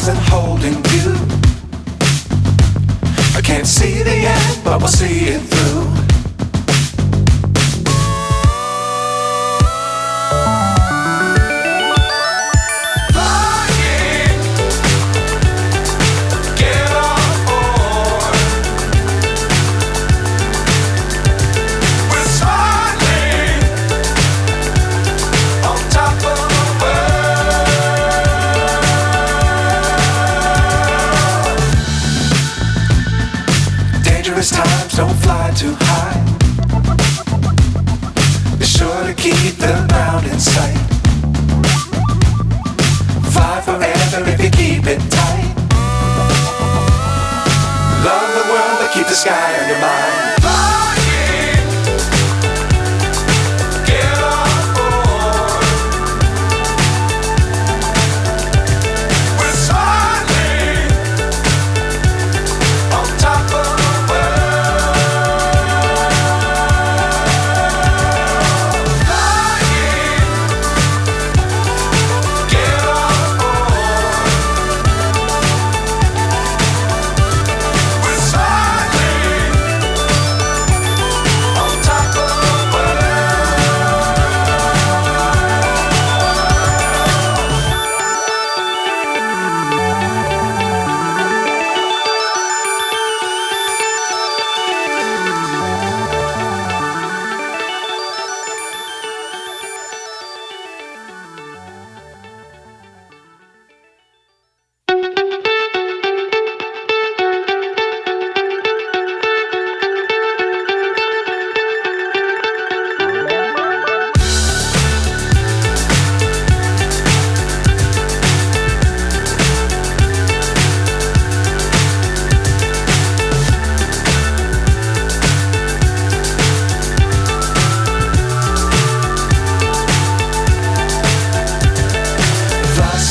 stars and holding you. I can't see the end, but we'll see it through. Times don't fly too high. Be sure to keep the ground in sight. Fly forever if you keep it tight. Love the world but keep the sky on your mind.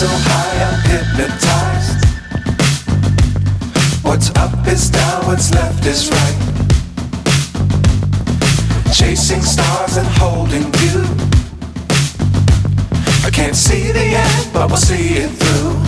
So high I'm hypnotized. What's up is down, what's left is right. Chasing stars and holding you. I can't see the end, but we'll see it through.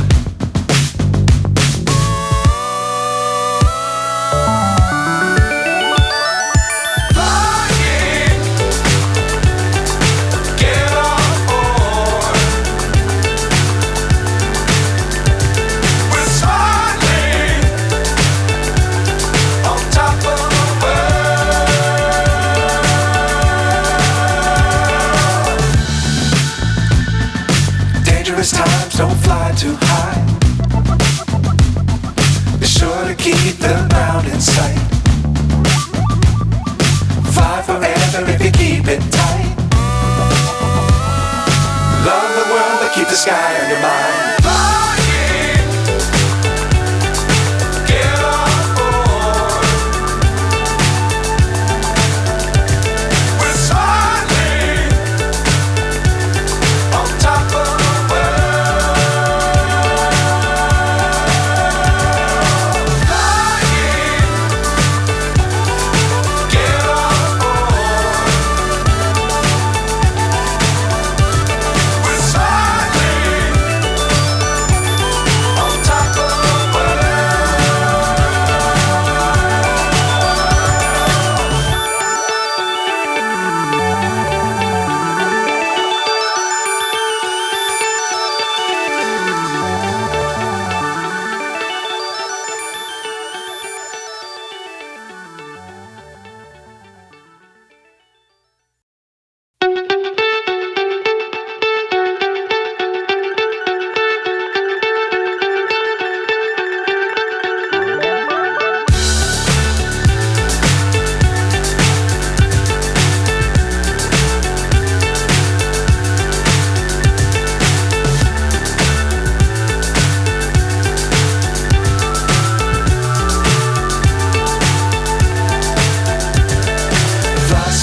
Times don't fly too high. Be sure to keep the ground in sight. Fly forever if you keep it tight. Love the world but keep the sky on your mind.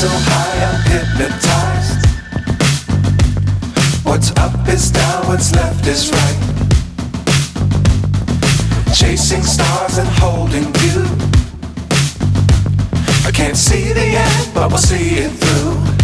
So high I'm hypnotized. What's up is down, what's left is right. Chasing stars and holding you. I can't see the end, but we'll see it through.